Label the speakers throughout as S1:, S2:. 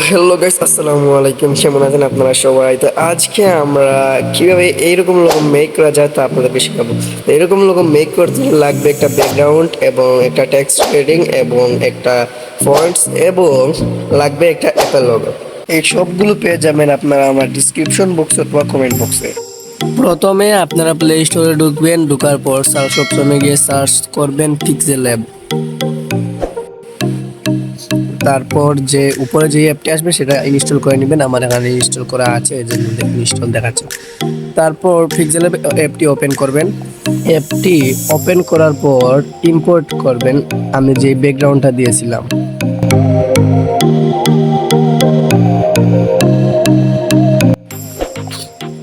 S1: Hello guys, আসসালামু আলাইকুম। কেমন আছেন আপনারা সবাই? তো আজকে আমরা কিভাবে এইরকম লোগো মেক করা যায় তা আপনাদেরকে শেখাবো। তো এরকম লোগো মেক করতে লাগবে একটা ব্যাকগ্রাউন্ড এবং একটা টেক্সট শেডিং এবং একটা ফন্টস এবং লাগবে একটা অ্যাপেল লোগো। এই সবগুলো পেয়ে যাবেন আপনারা আমার ডিসক্রিপশন বক্সে অথবা কমেন্ট বক্সে। প্রথমে আপনারা প্লে স্টোরে ঢুকবেন, ঢোকার পর সার্চ অপশনে গিয়ে সার্চ করবেন পিক্সেল ল্যাব। তারপর যে উপরে যে অ্যাপটি আসবে সেটা ইনস্টল করে নেবেন। আমার এখানে ইনস্টল করা আছে, এই জন্য ইনস্টল দেখাচ্ছে। তারপর পিক্সেল অ্যাপটি ওপেন করবেন। অ্যাপটি ওপেন করার পর ইম্পোর্ট করবেন আমি যে ব্যাকগ্রাউন্ডটা দিয়েছিলাম।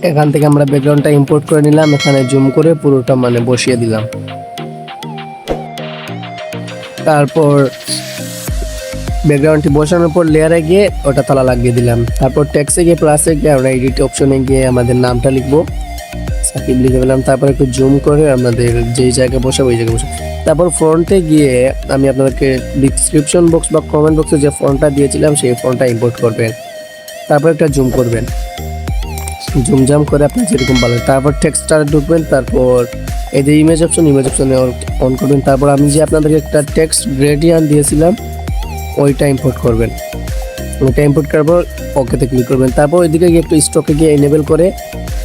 S1: এখান থেকে আমরা ব্যাকগ্রাউন্ডটা ইম্পোর্ট করে নিলাম, এখানে জুম করে পুরোটা বসিয়ে দিলাম। তারপর ব্যাকগ্রাউন্ডটি বসানোর পর লেয়ারে গিয়ে ওটা তালা লাগিয়ে দিলাম। তারপর টেক্সটে গিয়ে প্লাসে গিয়ে আমরা এডিট অপশনে গিয়ে আমাদের নামটা লিখবো, সাকিব লিখে ফেলাম। তারপর একটু জুম করে আমাদের যেই জায়গায় বসাবো ওই জায়গায় বসাবো। তারপর ফ্রন্টে গিয়ে আমি আপনাদেরকে ডিসক্রিপশন বক্স বা কমেন্ট বক্সে যে ফন্টটা দিয়েছিলাম সেই ফন্টটা ইম্পোর্ট করবেন। তারপর একটা জুম করবেন, জুম জাম করে আপনি যেরকম বলেন। তারপর টেক্সটটা ঢুকবেন, তারপর এই যে ইমেজ অপশনে অন করবেন। তারপর আমি যে আপনাদেরকে একটা টেক্সট গ্রেডিয়ান্ট দিয়েছিলাম ওইটা ইম্পোর্ট করবেন। ওইটা ইম্পোর্ট করার পর ওকেতে ক্লিক করবেন। তারপর ওইদিকে গিয়ে একটু স্টকে গিয়ে এনেবল করে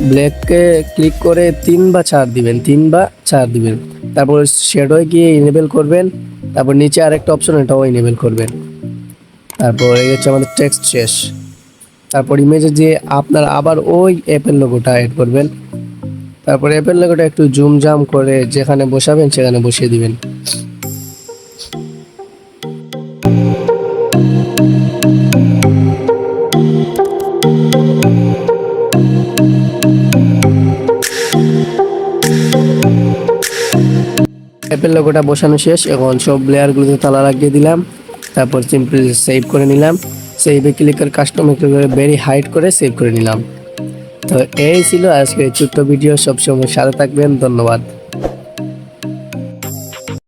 S1: ব্ল্যাককে ক্লিক করে 3 বা 4 দিবেন, 3 বা 4 দিবেন। তারপর শ্যাডোয় গিয়ে এনেবল করবেন। তারপর নিচে আরেকটা অপশন, এটাও এনেবল করবেন। তারপর এই হচ্ছে আমাদের টেক্সট শেষ। তারপর ইমেজে যে আপনার আবার ওই অ্যাপেল লোগোটা অ্যাড করবেন। তারপর অ্যাপেল লোগোটা একটু জুম জাম করে যেখানে বসাবেন সেখানে বসিয়ে দিবেন। অ্যাপেল লোগোটা বসানো শেষ। এখন সব লেয়ারগুলোতে তালা লাগিয়ে দিলাম। তারপর সিম্পলি সেভ করে নিলাম। সেভে ক্লিক করে কাস্টমে ক্লিক করে ভেরি হাইড করে সেভ করে নিলাম। তো এই ছিল আজকের ছোট্ট ভিডিও। সবসময় সাথে থাকবেন, ধন্যবাদ।